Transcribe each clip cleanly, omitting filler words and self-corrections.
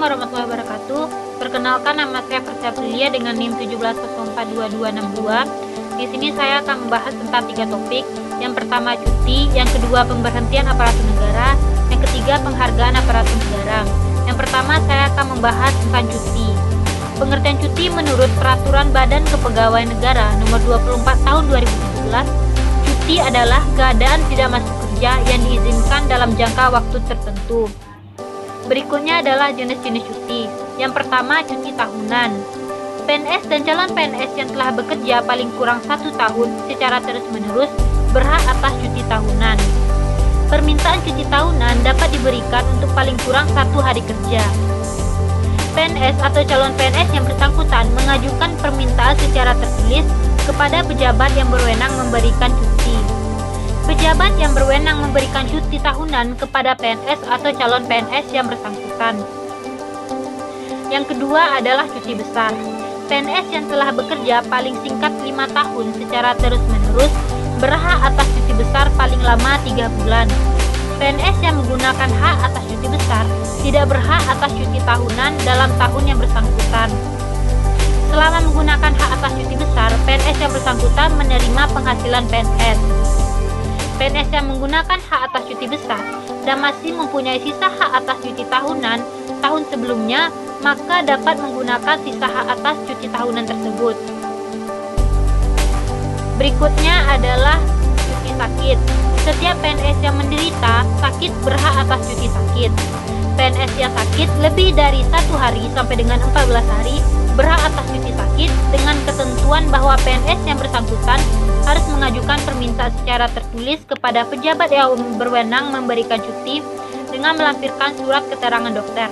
warahmatullahi wabarakatuh. Perkenalkan, nama saya Perseprilia dengan NIM 17042262. Di sini saya akan membahas tentang 3 topik. Yang pertama cuti, yang kedua pemberhentian aparatur negara, yang ketiga penghargaan aparatur negara. Yang pertama saya akan membahas tentang cuti. Pengertian cuti menurut Peraturan Badan Kepegawaian Negara Nomor 24 Tahun 2017, cuti adalah keadaan tidak masuk kerja yang diizinkan dalam jangka waktu tertentu. Berikutnya adalah jenis-jenis cuti. Yang pertama, cuti tahunan. PNS dan calon PNS yang telah bekerja paling kurang 1 tahun secara terus-menerus berhak atas cuti tahunan. Permintaan cuti tahunan dapat diberikan untuk paling kurang 1 hari kerja. PNS atau calon PNS yang bersangkutan mengajukan permintaan secara tertulis kepada pejabat yang berwenang memberikan cuti. Pejabat yang berwenang memberikan cuti tahunan kepada PNS atau calon PNS yang bersangkutan. Yang kedua adalah cuti besar. PNS yang telah bekerja paling singkat 5 tahun secara terus-menerus berhak atas cuti besar paling lama 3 bulan. PNS yang menggunakan hak atas cuti besar tidak berhak atas cuti tahunan dalam tahun yang bersangkutan. Selama menggunakan hak atas cuti besar, PNS yang bersangkutan menerima penghasilan PNS. PNS yang menggunakan hak atas cuti besar dan masih mempunyai sisa hak atas cuti tahunan tahun sebelumnya, maka dapat menggunakan sisa hak atas cuti tahunan tersebut. Berikutnya adalah cuti sakit. Setiap PNS yang menderita sakit berhak atas cuti sakit. PNS yang sakit lebih dari 1 hari sampai dengan 14 hari berhak atas cuti sakit dengan ketentuan bahwa PNS yang bersangkutan harus mengajukan permintaan secara tertulis kepada pejabat yang berwenang memberikan cuti dengan melampirkan surat keterangan dokter.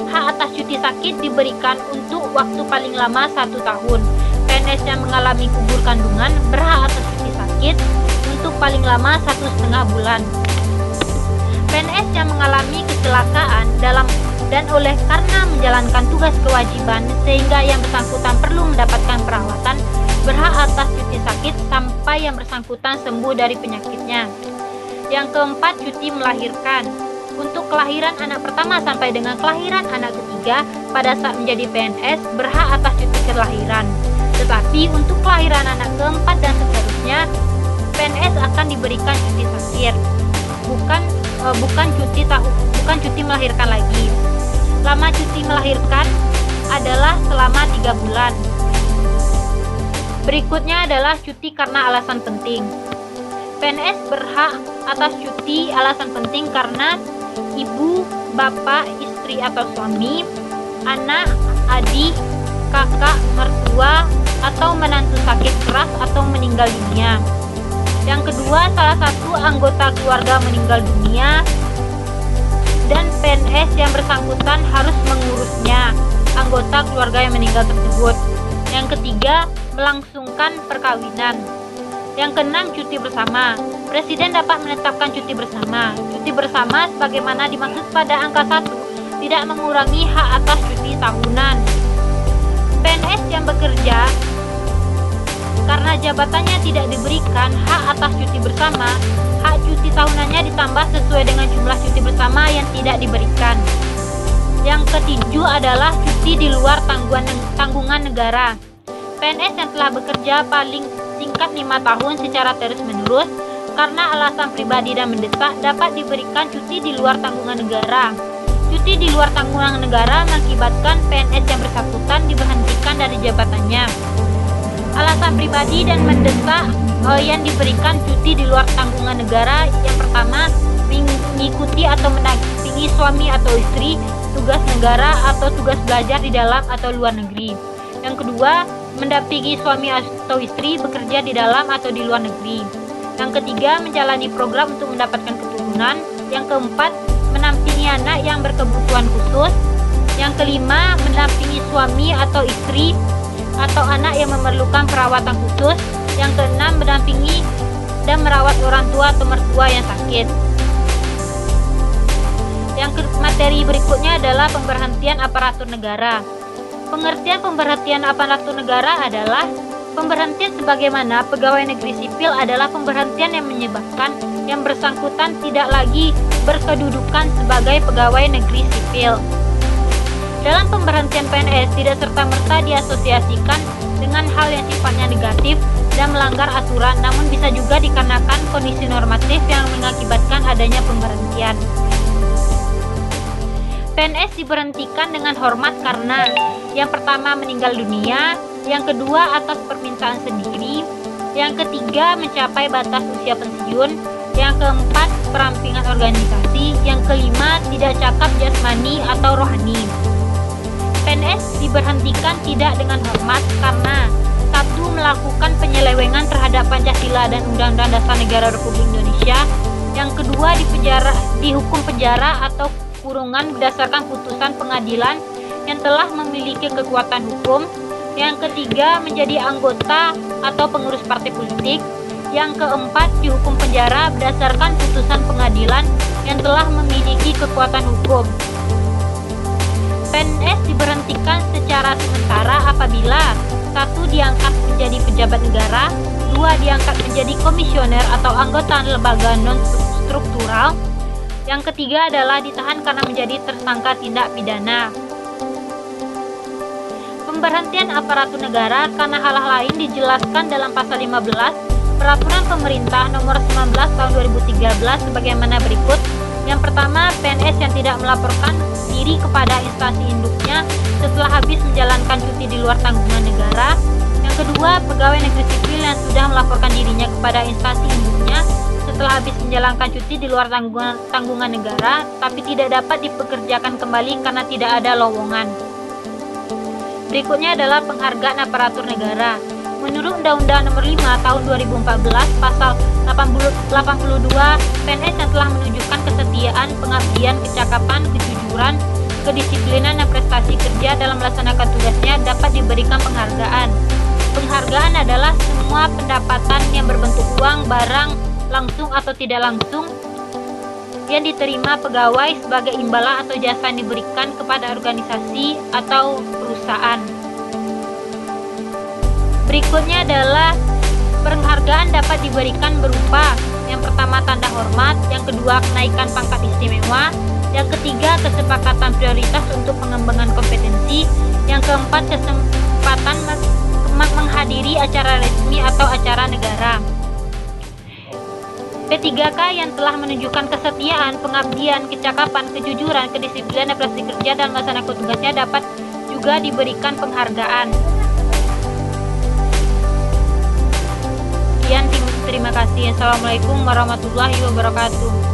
Hak atas cuti sakit diberikan untuk waktu paling lama 1 tahun. PNS yang mengalami gugur kandungan berhak atas cuti sakit untuk paling lama 1,5 bulan. PNS yang mengalami kecelakaan dan oleh karena menjalankan tugas kewajiban sehingga yang bersangkutan perlu mendapatkan perawatan berhak atas cuti sakit sampai yang bersangkutan sembuh dari penyakitnya. Yang keempat, cuti melahirkan. Untuk kelahiran anak pertama sampai dengan kelahiran anak ketiga pada saat menjadi PNS berhak atas cuti kelahiran. Tetapi untuk kelahiran anak keempat dan seterusnya, PNS akan diberikan cuti sakit, bukan cuti melahirkan lagi. Lama cuti melahirkan adalah selama 3 bulan. Berikutnya adalah cuti karena alasan penting. PNS berhak atas cuti alasan penting karena ibu, bapak, istri atau suami, anak, adik, kakak, mertua, atau menantu sakit keras atau meninggal dunia. Yang kedua, salah satu anggota keluarga meninggal dunia dan PNS yang bersangkutan harus mengurusnya, anggota keluarga yang meninggal tersebut. Yang ketiga, melangsungkan perkawinan. Yang keenam, cuti bersama. Presiden dapat menetapkan cuti bersama. Cuti bersama sebagaimana dimaksud pada angka 1 tidak mengurangi hak atas cuti tahunan. PNS yang bekerja karena jabatannya tidak diberikan hak atas cuti bersama, hak cuti tahunannya ditambah sesuai dengan jumlah cuti bersama yang tidak diberikan. Yang ketujuh adalah cuti di luar tanggungan negara. PNS yang telah bekerja paling singkat 5 tahun secara terus-menerus karena alasan pribadi dan mendesak dapat diberikan cuti di luar tanggungan negara. Cuti di luar tanggungan negara mengakibatkan PNS yang bersangkutan diberhentikan dari jabatannya. Alasan pribadi dan mendesak yang diberikan cuti di luar tanggungan negara, yang pertama, mengikuti atau mendampingi suami atau istri tugas negara atau tugas belajar di dalam atau luar negeri. Yang kedua, mendampingi suami atau istri bekerja di dalam atau di luar negeri. Yang ketiga, menjalani program untuk mendapatkan keturunan. Yang keempat, mendampingi anak yang berkebutuhan khusus. Yang kelima, mendampingi suami atau istri atau anak yang memerlukan perawatan khusus. Yang keenam, mendampingi dan merawat orang tua atau mertua yang sakit. Yang materi berikutnya adalah pemberhentian aparatur negara. Pengertian pemberhentian aparatur negara adalah pemberhentian sebagaimana pegawai negeri sipil adalah pemberhentian yang menyebabkan yang bersangkutan tidak lagi berkedudukan sebagai pegawai negeri sipil. Dalam pemberhentian PNS tidak serta-merta diasosiasikan dengan hal yang sifatnya negatif dan melanggar aturan, namun bisa juga dikarenakan kondisi normatif yang mengakibatkan adanya pemberhentian. PNS diberhentikan dengan hormat karena yang pertama meninggal dunia, yang kedua atas permintaan sendiri, yang ketiga mencapai batas usia pensiun, yang keempat perampingan organisasi, yang kelima tidak cakap jasmani atau rohani. PNS diberhentikan tidak dengan hormat karena satu, melakukan penyelewengan terhadap Pancasila dan Undang-Undang Dasar Negara Republik Indonesia. Yang kedua, dihukum penjara atau kurungan berdasarkan putusan pengadilan yang telah memiliki kekuatan hukum. Yang ketiga, menjadi anggota atau pengurus partai politik. Yang keempat, dihukum penjara berdasarkan putusan pengadilan yang telah memiliki kekuatan hukum. PNS diberhentikan secara sementara apabila 1. Diangkat menjadi pejabat negara, 2. Diangkat menjadi komisioner atau anggota lembaga non-struktural, yang ketiga adalah ditahan karena menjadi tersangka tindak pidana. Pemberhentian aparatur negara karena hal-hal lain dijelaskan dalam pasal 15 Peraturan Pemerintah Nomor 19 Tahun 2013 sebagaimana berikut. Yang pertama, PNS yang tidak melaporkan diri kepada instansi induknya setelah habis menjalankan cuti di luar tanggungan negara. Yang kedua, pegawai negeri sipil yang sudah melaporkan dirinya kepada instansi induknya setelah habis menjalankan cuti di luar tanggungan negara, tapi tidak dapat dipekerjakan kembali karena tidak ada lowongan. Berikutnya adalah penghargaan aparatur negara. Menurut Undang-Undang Nomor 5 Tahun 2014 Pasal 82, PNS yang telah menunjukkan kesetiaan, pengabdian, kecakapan, kejujuran, kedisiplinan, dan prestasi kerja dalam melaksanakan tugasnya dapat diberikan penghargaan. Penghargaan adalah semua pendapatan yang berbentuk uang, barang, langsung atau tidak langsung yang diterima pegawai sebagai imbalan atau jasa yang diberikan kepada organisasi atau perusahaan. Berikutnya adalah penghargaan dapat diberikan berupa yang pertama tanda hormat, yang kedua kenaikan pangkat istimewa, yang ketiga kesepakatan prioritas untuk pengembangan kompetensi, yang keempat kesempatan menghadiri acara resmi atau acara negara. P3K yang telah menunjukkan kesetiaan, pengabdian, kecakapan, kejujuran, kedisiplinan, dan prestasi kerja dalam melaksanakan tugasnya dapat juga diberikan penghargaan. Sekian, terima kasih. Assalamualaikum warahmatullahi wabarakatuh.